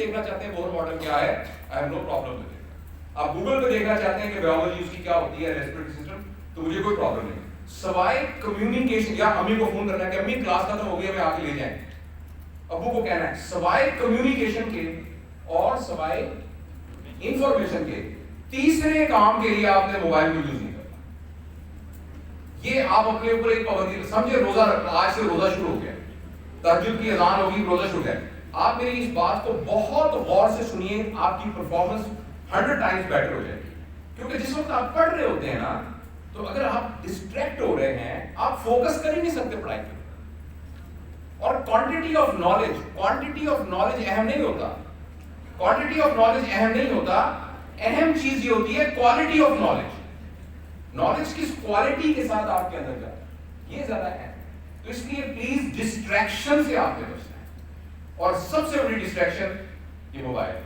دیکھنا چاہتے ہیں بون ماڈل کیا ہے, I have no problem with it. آپ گوگل پہ دیکھنا چاہتے ہیں کہ بایولوجی اس کی کیا ہوتی ہے, ریسپریٹری سسٹم, تو مجھے کوئی پرابلم نہیں, سوائے کمیونیکیشن, یا امی کو فون کرنا ہے کہ امی کلاس ختم ہو گئی ہے, ہمیں آ کے لے جائیں, ابو کو کہنا ہے, سوائے کمیونیکیشن کے اور سوائے انفارمیشن کے تیسرے کام کے لیے آپ نے موبائل کو یوز نہیں کرنا. یہ آپ اپنے اوپر ایک پابندی سمجھے. روزہ رکھنا, آج سے روزہ شروع ہو گیا, تہجد کی اذان ہوگی, روزہ شروع ہے. آپ میری اس بات کو بہت غور سے سنیے, آپ کی پرفارمنس 100 ٹائمز بیٹر ہو جائے گی. کیونکہ جس وقت آپ پڑھ رہے ہوتے ہیں نا, تو اگر آپ ڈسٹریکٹ ہو رہے ہیں, آپ فوکس کر ہی نہیں سکتے پڑھائی پہ. اور کوانٹٹی آف نالج اہم نہیں ہوتا, کوانٹٹی آف نالج اہم نہیں ہوتا, اہم چیز یہ ہوتی ہے کوالٹی آف نالج. نالج کس کوالٹی کے ساتھ آپ کے اندر جاتا ہے, یہ زیادہ ہے. تو اس لیے پلیز ڈسٹریکشن سے آپ نے بچنا ہے, اور سب سے بڑی ڈسٹریکشن یہ موبائل ہے,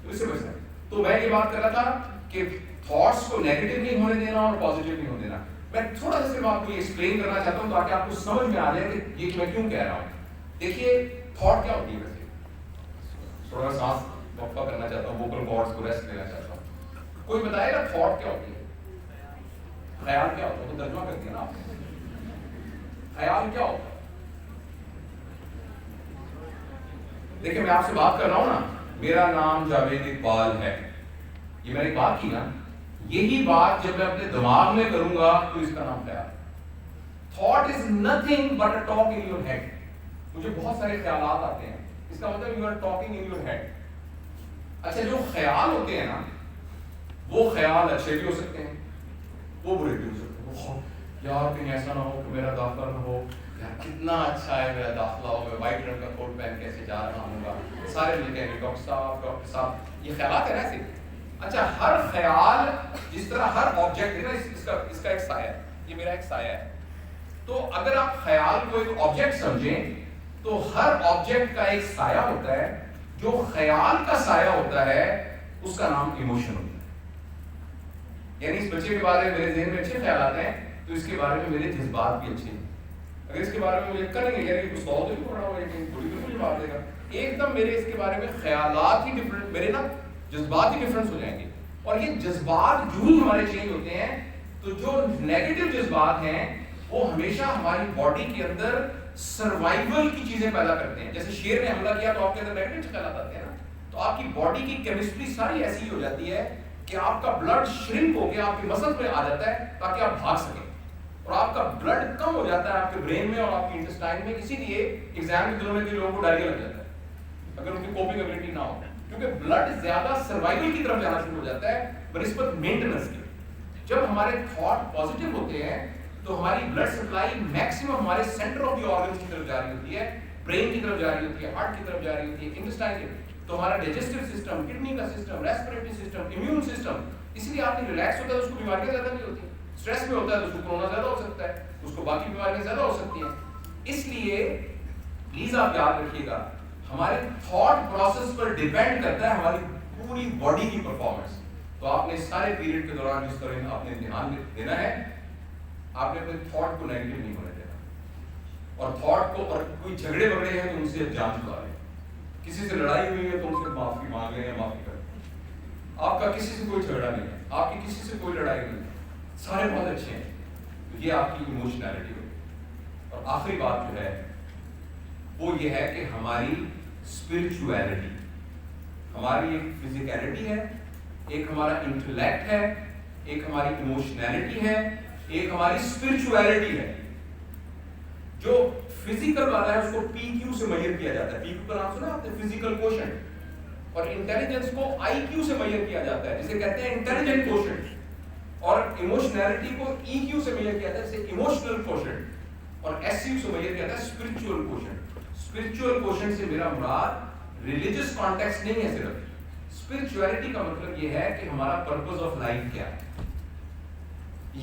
تو اس سے بچنا ہے. تو میں یہ بات کر رہا تھا کہ تھاٹس کو نیگیٹو نہیں ہونے دینا اور پازیٹیو نہیں ہونے دینا. میں تھوڑا سا صرف آپ کو یہ ایکسپلین کرنا چاہتا ہوں تاکہ آپ کو سمجھ میں آ جائے کہ یہ میں کیوں کہہ رہا ہوں. دیکھیے تھاٹ کیا ہوتی ہے, ویسے تھوڑا سانس وقفہ کرنا چاہتا ہوں, ووکل کارڈز کو ریسٹ لینا چاہتا ہوں. کوئی بتائے گا تھاٹ کیا ہوتی ہے, خیال کیا ہوتا ہے؟ تو ترجمہ کر دیا نا آپ نے, خیال کیا ہوتا ہے؟ دیکھیں میں آپ سے بات کر رہا ہوں نا, میرا نام جاوید اقبال ہے, یہ میں نے بات کی نا, یہی بات جب میں اپنے دماغ میں کروں گا تو اس کا نام خیال. Thought is nothing but a talk in your head. مجھے بہت سارے خیالات آتے ہیں, اس کا مطلب you are talking in your head. اچھا جو خیال ہوتے ہیں نا, وہ خیال اچھے بھی ہو سکتے ہیں, وہ برے بھی ہو سکتے ہیں. یار کہیں ایسا نہ ہو کہ میرا داخلہ نہ ہو, یار کتنا اچھا ہے میرا داخلہ ہو, میں وائٹ رنگ کا کوٹ پہن کیسے جا رہا ہوں گا, سارے مل کہیں گے ڈاکٹر صاحب, یہ خیالات ہے نا ایسے. اچھا ہر خیال جس طرح ہر آبجیکٹ ہے نا, اس کا ایک سایہ ہے, یہ میرا ایک سایہ ہے. تو اگر آپ خیال کو ایک آبجیکٹ سمجھیں تو ہر آبجیکٹ کا ایک سایہ ہوتا ہے, جو خیال کا سایہ ہوتا ہے اس کا نام ایموشن ہوتا ہے. یعنی اس بچے کے بارے میں میرے ذہن میں اچھے خیالات ہیں تو اس کے بارے میں میرے جذبات بھی اچھے ہیں. اگر اس کے بارے میں مجھے کریں گے یعنی کچھ سو نہیں پڑ رہا ہو لیکن بڑی بالکل جواب دے گا, ایک دم میرے اس کے بارے میں خیالات ہی ڈفرنٹ, میرے نا جذبات ہی ڈفرنس ہو جائیں گے. اور یہ جذبات جو ہی ہمارے چینج ہوتے ہیں, تو جو نیگیٹو جذبات ہیں وہ ہمیشہ ہماری باڈی کے اندر سروائیول کی چیزیں پیدا کرتے ہیں. جیسے شیر نے حملہ کیا تو آپ کے اندر نیگیٹو خیالات آتے ہیں نا, تو آپ کی باڈی کی کیمسٹری ساری ایسی ہو جاتی ہے کہ آپ کا بلڈ شرنک ہو کے آپ کے مسل میں آ جاتا ہے تاکہ آپ بھاگ سکیں, اور آپ کا بلڈ کم ہو جاتا ہے آپ کے برین میں اور آپ کے انٹسٹائن میں. اسی لیے ایگزام کے دنوں میں لوگوں کو ڈائریا لگ جاتا ہے اگر ان کی کوپنگ ایبلٹی نہ ہو, کیونکہ بلڈ زیادہ سروائیول کی طرف جانا شروع ہو جاتا ہے بنسبت مینٹیننس کے. جب ہمارے تھاٹ پازیٹیو ہوتے ہیں تو ہماری بلڈ سپلائی میکسیمم ہمارے سینٹر آف دی آرگنز کی طرف جا رہی ہوتی ہے, برین کی طرف جا رہی ہوتی ہے, ہارٹ کی طرف جا رہی ہوتی ہے, انٹسٹائن کی. تو ہمارا ڈائجسٹو سسٹم, کڈنی کا system, respiratory system, immune system, اس لیے آدمی ریلیکس ہوتا ہے تو اس کو بیماریاں زیادہ نہیں ہوتی. اسٹریس میں ہوتا ہے تو اس کو کورونا زیادہ ہو سکتا ہے, اس کو باقی بیماریاں زیادہ ہو سکتی ہیں. اس لیے پلیز آپ یاد رکھیے گا, ہمارے تھاٹ پروسیس پر ڈیپینڈ کرتا ہے ہماری پوری باڈی کی پرفارمنس. تو آپ نے سارے پیریڈ کے دوران جس طرح آپ نے دھیان دینا ہے, آپ نے اپنے تھاٹ کو نیگیٹو نہیں ہونے دینا, اور تھاٹ کو, اور کوئی جھگڑے وگڑے ہیں تو ان سے جان چھڑا لیں, کسی سے لڑائی ہوئی ہے تو ان سے معافی مانگ لیں یا معافی کریں. آپ کا کسی سے کوئی جھگڑا نہیں ہے, آپ کی کسی سے کوئی لڑائی نہیں ہے, سارے بہت اچھے ہیں. تو یہ آپ کی ایموشنالٹی ہوگی. اور آخری بات جو ہے وہ یہ ہے کہ ہماری اسپرچویلٹی, ہماری ایک فزیکلٹی ہے, ایک ہمارا انٹلیکٹ ہے, ایک ہماری ایموشنالٹی ہے, ایک ہماری اسپرچویلٹی ہے. جو فزیکل والا ہے اس کو پی کیو سے میئر کیا جاتا ہے. پی کیو کا نام سنا آپ نے, فزیکل کوشنٹ. اور انٹیلیجنس کو آئی کیو سے میئر کیا جاتا ہے, جسے کہتے ہیں انٹیلیجنٹ کوشنٹ. اور ایموشنالٹی کو ای کیو سے میئر کیا جاتا ہے, جسے ایموشنل کوشنٹ. اور ایس کیو سے میئر کیا جاتا ہے اسپرچوئل کوشنٹ. اسپرچوئل کوشنٹ سے میرا مراد ریلیجس کانٹیکسٹ نہیں ہے صرف. اسپرچویلٹی کا مطلب یہ ہے کہ ہمارا پرپز آف لائف کیا ہے.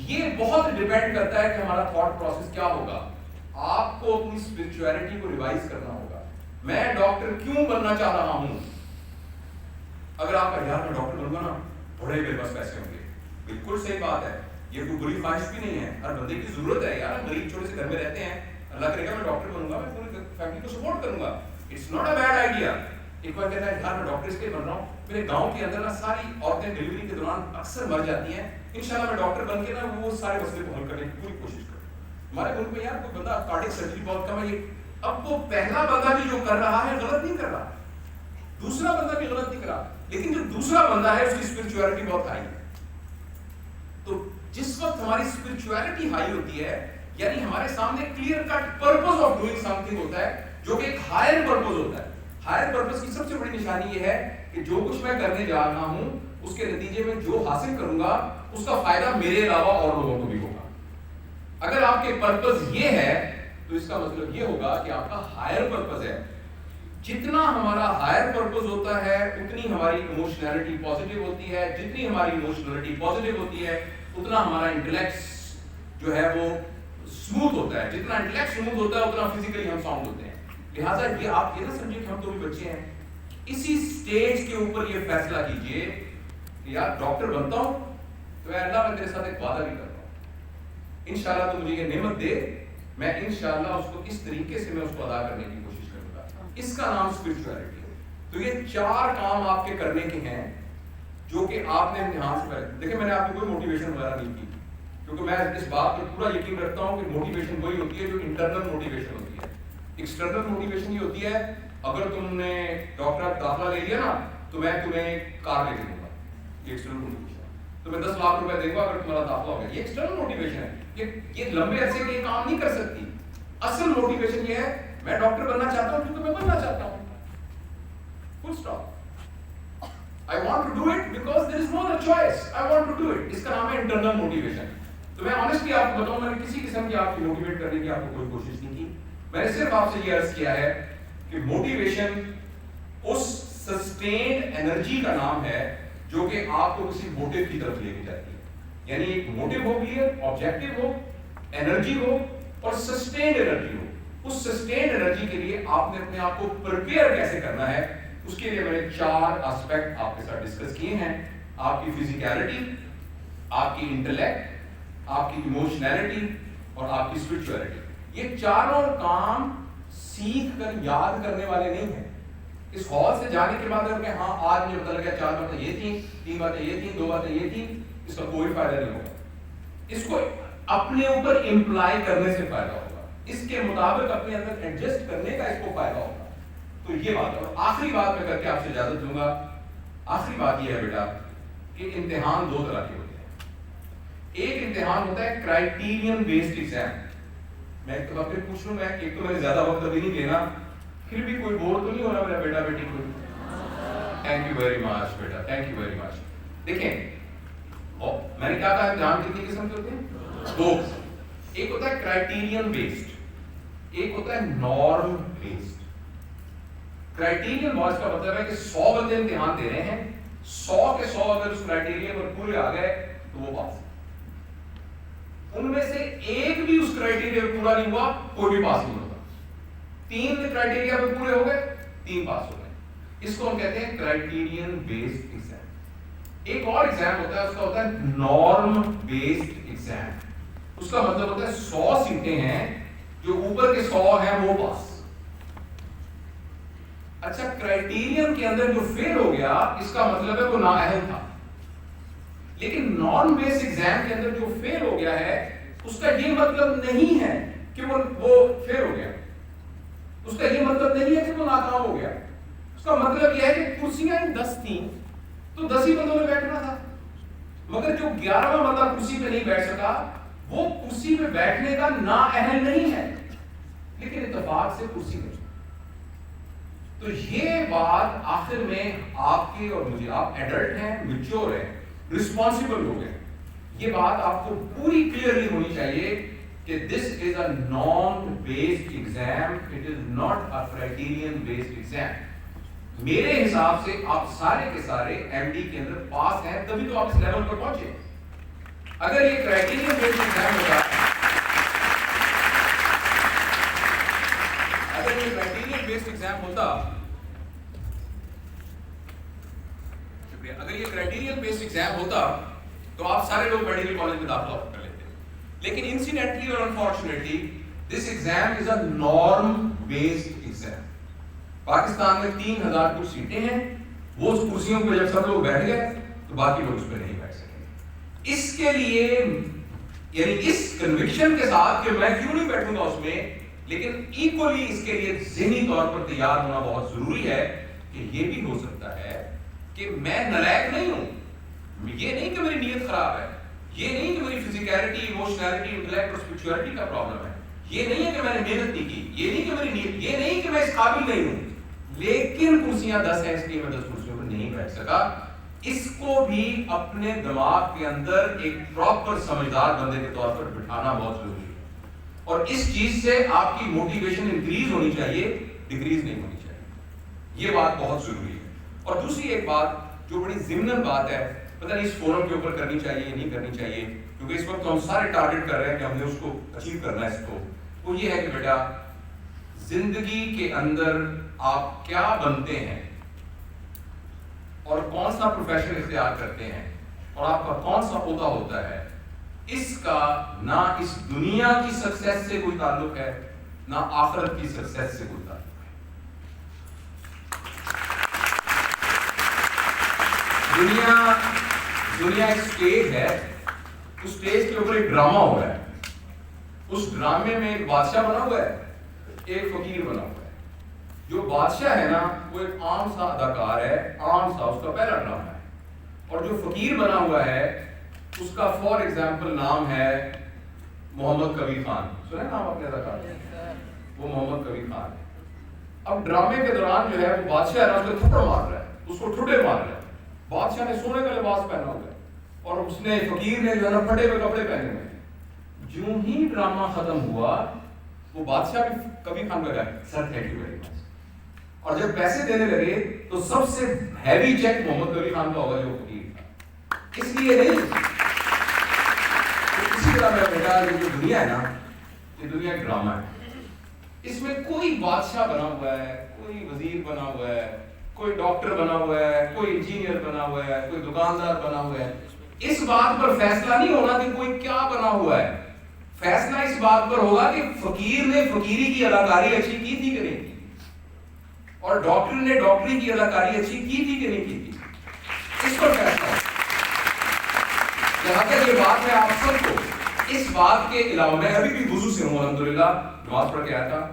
یہ بہت ڈیپینڈ کرتا ہے کہ ہمارا تھاٹ پروسیس کیا ہوگا. آپ کو اپنی اسپرچویلٹی کو ریوائز کرنا ہوگا. میں ڈاکٹر کیوں بننا چاہ رہا ہوں؟ اگر آپ کا یار میں ڈاکٹر بنوں گا نا بڑے میرے پاس پیسے ہوں گے, بالکل صحیح بات ہے, یہ کوئی بری خواہش بھی نہیں ہے, ہر بندے کی ضرورت ہے یار. غریب چھوٹے سے گھر میں رہتے ہیں, اللہ کرے گا میں ڈاکٹر بنوں گا, میں پوری فیملی کو سپورٹ کروں گا. It's not a bad idea. ایک بار کہتا ہے یار میں ڈاکٹر اس لیے بن رہا ہوں میرے گاؤں کے اندر نا ساری عورتیں ڈلیوری کے دوران اکثر مر جاتی ہیں, انشاءاللہ میں ڈاکٹر بن کے نا وہ سارے مسئلے کو حل کرنے کی پوری کوشش کروں. ہمارے ملک میں یار کوئی بندہ کارڈک سرجری بہت کم ہے, اب وہ پہلا بندہ بھی جو کر رہا ہے غلط نہیں کر رہا, دوسرا بندہ بھی غلط نہیں کر رہا, لیکن جو دوسرا بندہ ہے اس کی اسپرچولیٹی بہت ہائی ہے. تو جس وقت ہماری اسپرچولیٹی ہائی ہوتی ہے یعنی ہمارے سامنے clear cut purpose of doing something ہوتا ہے جو کہ ایک ہائر پرپز ہوتا ہے. ہائر پرپز کی سب سے بڑی نشانی یہ ہے کہ جو کچھ میں کرنے جا رہا ہوں اس کے نتیجے میں جو حاصل کروں گا اس کا فائدہ میرے علاوہ اور لوگوں کو بھی ہوگا. اگر آپ کے پرپز یہ ہے تو اس کا مطلب یہ ہوگا کہ آپ کا ہائر پرپز ہے. جتنا ہمارا ہائر پرپز ہوتا ہے اتنی ہماری ایموشنالٹی پازیٹیو ہوتی ہے, جتنی ہماری ایموشنالٹی پازیٹیو ہوتی ہے اتنا ہمارا انٹلیکٹ جو ہے وہ اسموتھ ہوتا ہے, جتنا انٹلیکٹ اسموتھ ہوتا ہے اتنا فزیکلی ہم ساؤنڈ ہوتے ہیں. لہٰذا یہ آپ یہ نہ سمجھیں کہ ہم تو بھی بچے ہیں, اسی سٹیج کے اوپر یہ فیصلہ کیجئے کہ یار ڈاکٹر بنتا ہوں تو اے اللہ میں تیرے ساتھ ایک وعدہ بھی کرتا ہوں, انشاءاللہ تو مجھے یہ نعمت دے, میں انشاءاللہ اس کو اس طریقے سے میں اس کو ادا کرنے کی کوشش کروں گا. اس کا نام اسپرچولیٹی ہے. تو یہ 4 کام آپ کے کرنے کے ہیں جو کہ آپ نے امتحان سے پہلے دیکھیں. میں نے آپ کو کوئی موٹیویشن وغیرہ نہیں کی کیونکہ میں اس بات پہ پورا یقین رکھتا ہوں کہ موٹیویشن وہی ہوتی ہے جو انٹرنل موٹیویشن ہوتی ہے. ایکسٹرنل موٹیویشن یہ ہوتی ہے اگر تم نے ڈاکٹر داخلہ لے لیا نا تو میں تمہیں کار لے کے دوں گا, یہ ایکسٹرنل موٹیویشن ہے. تو میں 10 لاکھ روپے دوں گا اگر تمہارا داخلہ ہو گیا, یہ ایکسٹرنل موٹیویشن ہے. یہ لمبے عرصے کے لیے کام نہیں کر سکتی. اصل موٹیویشن یہ ہے میں ڈاکٹر بننا چاہتا ہوں کیونکہ میں بننا چاہتا ہوں, full stop. I want to do it because there is no other choice. I want to do it. اس کا نام ہے انٹرنل موٹیویشن. تو میں آنیسٹلی آپ کو بتاؤں میں نے کسی قسم کی آپ کی موٹیویٹ کرنے کی آپ کو کوئی کوشش نہیں کی. میں نے صرف آپ سے یہ عرض کیا ہے کہ موٹیویشن اس سسٹینڈ انرجی کا نام ہے جو کہ آپ کو کسی موٹیو کی طرف لے کے جاتی ہے. یعنی ایک موٹیو ہو, کلیئر آبجیکٹو ہو, انرجی ہو اور سسٹینڈ انرجی ہو. اس سسٹینڈ انرجی کے لیے آپ نے اپنے آپ کو پریپیئر کیسے کرنا ہے اس کے لیے میں نے 4 اسپیکٹ آپ کے ساتھ ڈسکس کیے ہیں. آپ کی فزیکلٹی, آپ کی انٹلیکٹ, آپ کی ایموشنالٹی اور آپ کی اسپرچولیٹی. یہ چاروں کام سیکھ کر یاد کرنے والے نہیں ہیں. اس ہال سے جانے کے بعد کہ ہاں آج مجھے پتا لگا 4 باتیں یہ تھیں, 3 باتیں یہ تھیں, 2 باتیں یہ تھیں, اس کا کوئی فائدہ نہیں ہوگا. اس کو اپنے اوپر امپلائی کرنے سے فائدہ ہوگا, اس کے مطابق اپنے اندر ایڈجسٹ کرنے کا اس کو فائدہ ہوگا. تو یہ بات ہے. اور آخری بات میں کر کے آپ سے اجازت دوں گا. آخری بات یہ ہے بیٹا کہ امتحان 2 طرح کے ہوتے ہیں. ایک امتحان ہوتا ہے کرائٹیرین بیسڈ ایگزام. میں ایک دفعہ پھر پوچھ لوں, میں ایک تو میں نے زیادہ وقت ابھی نہیں لینا, پھر بھی کوئی بور تو نہیں ہو رہا میرا بیٹا بیٹی کو؟ Thank you very much beta, thank you very much. دیکھیں میں نے کہا تھا امتحان کتنی قسم کے ہوتے ہیں؟ 2 قسم. ایک ہوتا ہے کرائٹیرین بیسڈ, ایک ہوتا ہے نارم بیسڈ. کرائٹیرین بیسڈ کا مطلب ہے کہ 100 بندے امتحان دے رہے ہیں, 100 کے 100 اگر اس کرائٹیرین پر پورے آ گئے تو وہ پاس. ان میں سے ایک بھی اس کرائٹیریا پہ پورا نہیں ہوا, کوئی بھی پاس نہیں ہوتا. 3 کرائٹیریا پہ پورے ہو گئے, 3 پاس ہو گئے. اس کو ہم کہتے ہیں کرائٹیرین بیسڈ ایگزام. ایک اور ایگزام ہوتا ہے, اس کا ہوتا ہے نارم بیسڈ ایگزام. اس کا مطلب ہوتا ہے 100 سیٹیں ہیں, جو اوپر کے 100 ہیں وہ پاس. اچھا کرائٹیرین کے اندر جو فیل ہو گیا اس کا مطلب ہے وہ نااہل تھا. لیکن نان بیس ایگزام کے اندر جو فیل ہو گیا ہے اس کا یہ مطلب نہیں ہے کہ وہ فیل ہو گیا, اس کا یہ مطلب نہیں ہے کہ وہ ناکام ہو گیا. اس کا مطلب یہ ہے کہ کرسیاں 10 تھیں تو 10 ہی بندوں نے بیٹھنا تھا, مگر جو 11واں بندہ کرسی پہ نہیں بیٹھ سکا وہ کرسی پہ بیٹھنے کا نااہل نہیں ہے, لیکن اتفاق سے کرسی پہ. تو یہ بات آخر میں آپ کے اور مجھے, آپ ایڈلٹ ہیں, میچور ہیں, رسپانسبل لوگ ہیں, یہ بات آپ کو پوری کلیئرلی ہونی چاہیے کہ this is a norm based exam, it is not a criterion based exam. میرے حساب سے آپ سارے کے سارے ایم ڈی کے اندر پاس ہیں, تبھی تو آپ اس لیول پر پہنچے. اگر یہ کرائٹیرین بیسڈ ایگزام ہوتا, اگر یہ کرائٹیرین بیسڈ ایگزام ہوتا, شکریہ, اگر یہ کرائٹیرین بیسڈ ایگزام ہوتا تو آپ سارے لوگ میڈیکل کالج میں داخلہ کر لیتے. لیکن انسیڈنٹلی اور unfortunately this exam is a norm based exam. Pakistan میں 3000 کچھ سیٹیں ہیں، وہ اس کرسیوں پہ جب سب لوگ بیٹھ گئے تو باقی لوگ اس پہ نہیں بیٹھ سکیں. اس کے لیے یعنی اس کنوکشن کے ساتھ کہ میں کیوں نہیں بیٹھوں گا اس میں، لیکن ایکولی اس کے لیے ذہنی طور پر تیار ہونا بہت ضروری ہے کہ یہ بھی ہو سکتا ہے کہ میں نالائق نہیں ہوں. یہ نہیں کہ میری نیت خراب ہے، یہ نہیں کہ میری فزیکیلٹی، ایموشنالٹی، انٹلیکٹ اور اسپرچولیٹی کا پرابلم ہے، یہ نہیں ہے کہ میں نے محنت نہیں کی، یہ نہیں کہ میری نیت، یہ نہیں کہ میں اس قابل نہیں ہوں، لیکن کرسیاں 10 ہیں اس لیے میں 10 کرسیوں پر نہیں بیٹھ سکا. اس کو بھی اپنے دماغ کے اندر ایک پراپر سمجھدار بندے کے طور پر بٹھانا بہت ضروری ہے. اور اس چیز سے آپ کی موٹیویشن انکریز ہونی چاہیے، ڈکریز نہیں ہونی چاہیے. یہ بات بہت ضروری ہے. اور دوسری ایک بات جو بڑی ضمناً بات ہے، پتہ نہیں اس فورم کے اوپر کرنی چاہیے یا نہیں کرنی چاہیے، کیونکہ اس وقت ہم سارے ٹارگٹ کر رہے ہیں کہ ہم نے اس کو اچیو کرنا ہے. اس کو وہ یہ ہے کہ بیٹا زندگی کے اندر آپ کیا بنتے ہیں اور کون سا پروفیشن اختیار کرتے ہیں اور آپ کا کون سا عہدہ ہوتا ہے، اس کا نہ اس دنیا کی سکسیس سے کوئی تعلق ہے نہ آخرت کی سکسیس سے کوئی تعلق ہے. دنیا ایک سٹیج ہے، اس سٹیج کے اوپر ایک ڈرامہ ہو رہا ہے. اس ڈرامے میں ایک بادشاہ بنا ہوا ہے، ایک فقیر بنا ہوا ہے. جو بادشاہ ہے نا وہ ایک عام سا اداکار ہے، عام سا اس کا پہلا ڈرامہ ہے. اور جو فقیر بنا ہوا ہے اس کا فار ایگزامپل نام ہے محمد کبیر خان. سنا نام اپنے اداکار؟ وہ محمد کبیر خان ہے. اب ڈرامے کے دوران جو ہے وہ بادشاہ ہے نا اس کو تھپڑ مار رہا ہے، اس کو ٹھڈے مار رہا ہے. بادشاہ نے سونے کا لباس پہنا ہوا ہے اور اس نے فقیر نے جو ہے نا پھٹے ہوئے کپڑے پہنے ہوئے ہیں. جو ہی ڈرامہ ختم ہوا وہ بادشاہ بھی کبیر خان کا گیا sir thank you very much. اور جب پیسے دینے لگے تو سب سے ہیوی چیک محمد کبیر خان کا ہوگا جو فقیر تھا. اس لیے نہیں، اسی طرح میں بیٹا جو دنیا ہے نا یہ دنیا ایک ڈرامہ ہے. اس میں کوئی بادشاہ بنا ہوا ہے، کوئی وزیر بنا ہوا ہے، کوئی ڈاکٹر بنا ہوا ہے، کوئی انجینئر بنا ہوا ہے، کوئی دکاندار بنا ہوا ہے. اس بات پر فیصلہ نہیں ہونا کہ کوئی کیا بنا ہوا ہے، فیصلہ اس بات پر ہوگا کہ فقیر نے فقیری کی اداکاری اچھی کی تھی کہ نہیں کی، اور ڈاکٹر نے ڈاکٹری کی اداکاری اچھی کی تھی کہ نہیں کی تھی. اس پر فیصلہ ہوگا. یہاں تک یہ بات ہے آپ سب کو اس بات کے علاوہ، میں ابھی بھی وضو سے ہوں الحمدللہ، نماز پڑھ کے آیا تھا.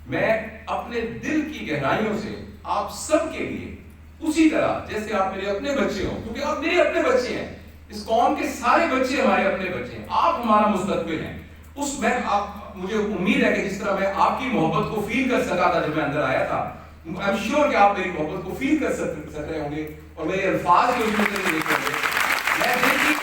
میں اپنے دل کی گہرائیوں سے آپ سب کے لیے اسی طرح جیسے آپ میرے اپنے بچے ہوں، کیونکہ آپ میرے اپنے بچے ہیں، اس قوم کے سارے بچے ہمارے اپنے بچے ہیں، آپ ہمارا مستقبل ہیں. اس میں آپ مجھے امید ہے کہ جس طرح میں آپ کی محبت کو فیل کر سکا تھا جب میں اندر آیا تھا، آئی ایم شیور کہ آپ میری محبت کو فیل کر سک رہے ہوں گے اور میرے الفاظ کے اس میں نہیں کریں گے.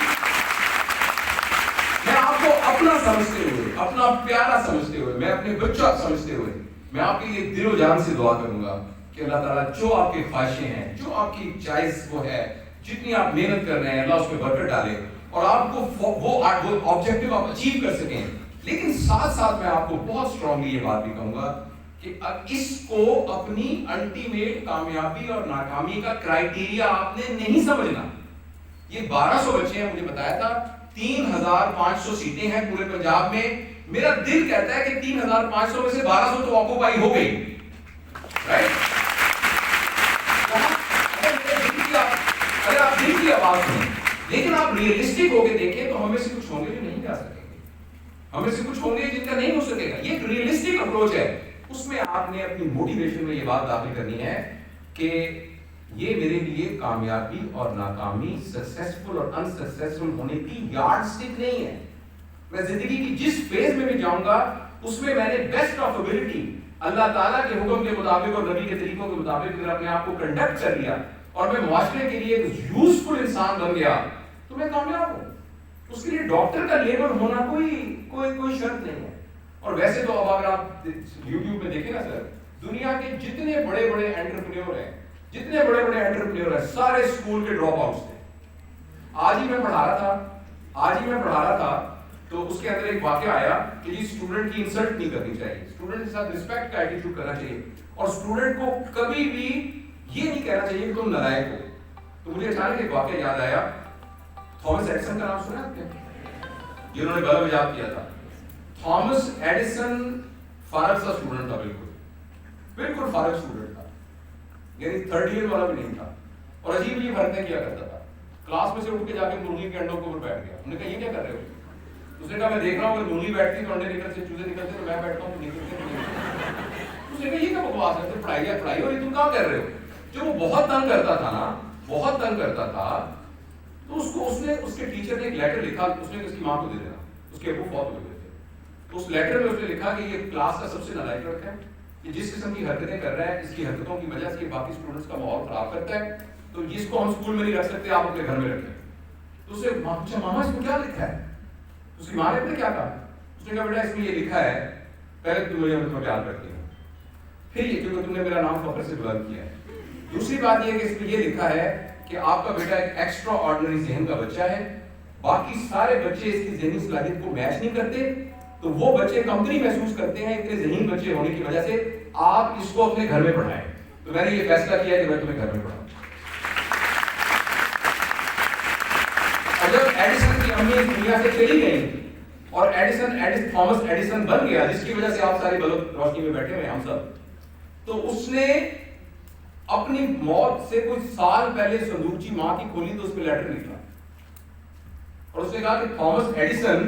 میں آپ کو اپنا سمجھتے ہوئے، اپنا پیارا سمجھتے ہوئے، میں اپنے بچہ سمجھتے ہوئے میں آپ کے لیے دل و جان سے دعا کروں گا کہ اللہ تعالیٰ جو آپ کی خواہشیں ہیں، جو آپ کی چوائس وہ ہے، جتنی آپ محنت کر رہے ہیں اللہ اس میں برکت ڈالے اور آپ کو وہ آبجیکٹو آپ اچیو کر سکیں. لیکن ساتھ ساتھ میں آپ کو بہت اسٹرانگلی یہ بات بھی کہوں گا کہ اس کو اپنی الٹیمیٹ کامیابی اور ناکامی کا کرائیٹیریا آپ نے نہیں سمجھنا. یہ 1200 بچے ہیں، مجھے بتایا تھا 3500 سیٹیں ہیں پورے پنجاب میں. میرا دل کہتا ہے کہ 3500 میں سے 1200 تو آکوپائی ہو گئی، رائٹ؟ اگر آپ دل کی آواز سنیں، لیکن آپ ریئلسٹک ہو کے دیکھیں تو ہمیں سے کچھ ہوں گے جو نہیں جا سکیں گے، ہمیں سے کچھ ہوں گے جن کا نہیں ہو سکے گا. یہ ایک ریئلسٹک اپروچ ہے. اس میں آپ نے اپنی موٹیویشن میں یہ بات داخل کرنی ہے کہ یہ میرے لیے کامیابی اور ناکامی، سکسیسفل اور انسکسیسفل ہونے کی یارڈ اسٹک نہیں ہے. میں زندگی کی جس فیز میں بھی جاؤں گا اس میں نے بیسٹ آف ایبلٹی اللہ تعالیٰ کے حکم کے مطابق اور نبی کے طریقوں کے مطابق اگر اپنے آپ کو کنڈکٹ کر لیا اور میں معاشرے کے لیے ایک یوزفل انسان بن گیا تو میں کامیاب ہوں. اس کے لیے ڈاکٹر کا لیبل ہونا کوئی شرط نہیں ہے. اور ویسے تو اب اگر آپ یوٹیوب میں دیکھیں نا سر، دنیا کے جتنے بڑے بڑے انٹرپرینیور ہیں سارے اسکول کے ڈراپ آؤٹس تھے. آج ہی میں پڑھا رہا تھا تو اس کے اندر ایک واقعہ آیا کہ جی اسٹوڈنٹ کی انسلٹ نہیں کرنی چاہیے، اسٹوڈنٹ کے ساتھ رسپیکٹ کا ایٹیٹیوڈ کرنا چاہیے اور اسٹوڈنٹ کو کبھی بھی یہ نہیں کہنا چاہیے کہ تم نالائق ہو. تو مجھے اچانک ایک واقعہ یاد آیا. تھامس ایڈیسن کا نام سنا ہے جنہوں نے بلب ایجاد کیا تھا؟ تھامس ایڈیسن فارغ سا اسٹوڈنٹ تھا، بالکل فارغ اسٹوڈنٹ تھا. یعنی تھرڈ ایئر والا بھی نہیں تھا، اور عجیب عجیب حرکتیں کیا کرتا تھا. کلاس میں سے اٹھ کے جا کے مرغی کے انڈوں کے اوپر بیٹھ گیا. انہوں نے کہا یہ کیا کر رہے ہو؟ اس نے کہا میں دیکھ رہا ہوں اگر مرغی بیٹھتی تو انڈے نکلتے، چوزے نکلتے، تو میں بیٹھتا ہوں تو نکلتے. اس نے کہا یہ کیا بکواس ہے، پڑھائی ہو رہی تم کہاں کر رہے ہو؟ جو وہ بہت تنگ کرتا تھا نا، بہت تنگ کرتا تھا، تو اس کے ٹیچر نے ایک لیٹر لکھا، اس نے اس کی ماں کو دے دینا، اس کے ابو فوت ہو گئے تھے. تو اس لیٹر میں اس نے لکھا کہ یہ کلاس کا سب سے نالائق لڑکا ہے، یہ جس قسم کی حرکتیں کر رہا ہے، اس کی حرکتوں کی وجہ سے یہ باقی اسٹوڈنٹس کا ماحول خراب کرتا ہے، تو اس کو ہم اسکول میں نہیں رکھ سکتے، آپ اپنے گھر میں رکھیں. تو اسے پوچھا ماما اس کو کیا لکھا ہے؟ اس کی ماں نے اپنے کیا کہا؟ اس نے کہا بیٹا اس میں یہ لکھا ہے پہلے تم مجھے تمہیں پیار کرتی ہو، پھر یہ کیونکہ تم نے میرا نام فخر سے بلند کیا ہے. دوسری بات یہ کہ اس میں یہ لکھا ہے کہ آپ کا بیٹا ایک ایکسٹرا آرڈنری ذہن کا بچہ ہے، باقی سارے بچے اس کی ذہنی صلاحیت کو میچ نہیں کرتے، تو وہ بچے کمتری محسوس کرتے ہیں اتنے ذہین بچے ہونے کی وجہ سے، آپ اس کو اپنے گھر میں پڑھائیں. تو میں نے یہ فیصلہ کیا کہ میں تمہیں گھر میں پڑھاؤں. اور جب ایڈیسن کی امی اس دنیا سے چلی گئی اور تھامس ایڈیسن بن گیا، جس کی وجہ سے آپ ساری بلند روشنی میں بیٹھے ہوئے ہم سب، تو اس نے اپنی موت سے کچھ سال پہلے صندوقچی ماں کی کھولی تو اس پہ لیٹر لکھا، اور اس نے کہا کہ تھامس ایڈیسن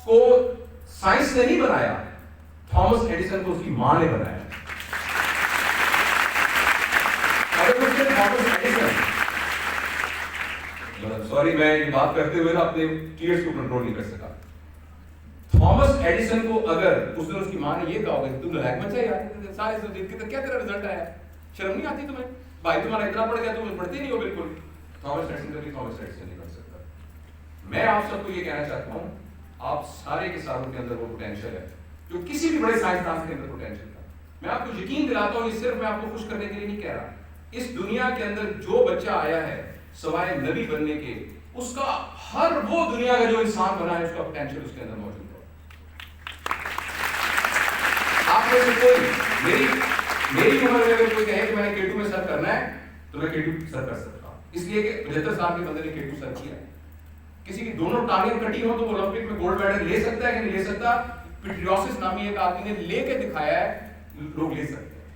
کو سائنس نے نہیں بنایا، تھامس ایڈیسن کو اس کی ماں نے بنایا. سوری میں یہ بات کرتے ہوئے نا اپنے ٹیئرز کو کنٹرول نہیں کر سکا. تھامس ایڈیسن کو اگر اس دن اس کی ماں نے یہ کہا ہوگا تم لائق بچہ یار سارے زندگی کا کیا تیرا رزلٹ آیا، شرم نہیں آتی تمہیں، بھائی تمہارا اتنا پڑھ گیا تم پڑھتے نہیں ہو بالکل. تھامس ایڈیسن کبھی تھامس ایڈیسن نہیں بن سکتا. میں آپ سب کو یہ کہنا چاہتا ہوں آپ سارے کے ساروں کے اندر وہ پوٹینشیل ہے جو کسی بھی بڑے سائنسدان کے اندر پوٹینشیل تھا. میں آپ کو یقین دلاتا ہوں یہ صرف میں آپ کو خوش کرنے کے لیے نہیں کہہ رہا، اس دنیا کے اندر جو بچہ آیا ہے سوائے نبی بننے کے، اس کا ہر وہ دنیا کا جو انسان بنا ہے اس کا پوٹینشیل اس کے اندر موجود ہے. آپ میں سے کوئی میری عمر میں اگر کوئی کہے کہ میں نے K2 میں سر کرنا ہے تو میں K2 سر کر سکتا ہوں، اس لیے کہ 75 سال کے بندے نے K2 سر کیا ہے. کسی کی دونوں ٹانگیں کٹی ہوں تو وہ اولمپک میں گولڈ میڈل لے سکتا ہے کہ نہیں لے سکتا؟ پیٹریوسس نامی ایک آدمی نے لے کے دکھایا ہے، لوگ لے سکتے ہیں.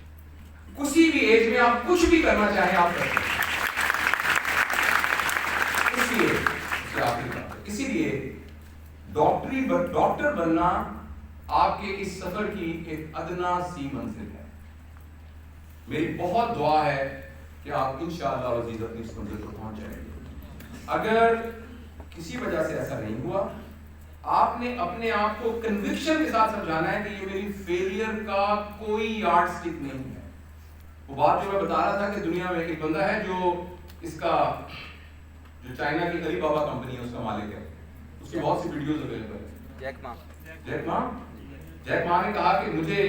کسی بھی ایج میں آپ کچھ بھی کرنا چاہیں آپ کر سکتے ہیں. اسی لیے ڈاکٹر بننا آپ کے اس سفر کی ایک ادنا سی منزل ہے. میری بہت دعا ہے کہ آپ انشاءاللہ العزیز اپنی اس منزل کو پہنچ جائیں گے. اگر کسی وجہ سے ایسا نہیں ہوا، آپ نے اپنے آپ کو کنوکشن کے ساتھ سمجھانا ہے کہ یہ میری فیلئر کا کوئی یارڈ سٹک نہیں ہے. وہ بات جو میں بتا رہا تھا کہ دنیا میں ایک بندہ ہے جو اس کا جو چائنا کی علی بابا کمپنی ہے اس کا مالک ہے، اس کی بہت سی ویڈیوز اویلیبل ہیں. جیک ما نے کہا کہ مجھے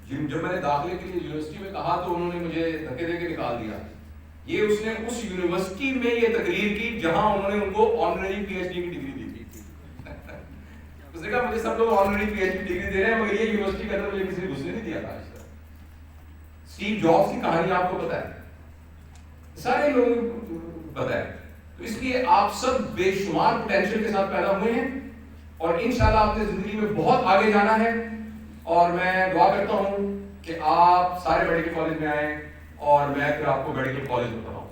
جب میں نے داخلے کے لیے یونیورسٹی میں کہا تو انہوں نے مجھے دھکے دے کے نکال دیا. یہ اس نے اس یونیورسٹی میں یہ تقریر کی جہاں انہوں نے ان کو آنرری پی ایچ ڈی کی ڈگری دی تھی. اس نے کہا مجھے سب لوگ honorary P H D degree دے رہے ہیں مگر یہ یونیورسٹی کے اندر مجھے کسی نے گھسنے نہیں دیا تھا. اسٹیو جابس کی کہانی آپ کو پتہ ہے، سارے لوگوں کو پتہ ہے. تو اس لیے آپ سب بے شمار پوٹینشیل کے ساتھ پیدا ہوئے ہیں اور انشاءاللہ آپ نے زندگی میں بہت آگے جانا ہے. اور میں دعا کرتا ہوں کہ آپ سارے میڈیکل کالج میں آئیں اور میں پھر آپ کو میڈیکل کالج میں پڑھاؤں.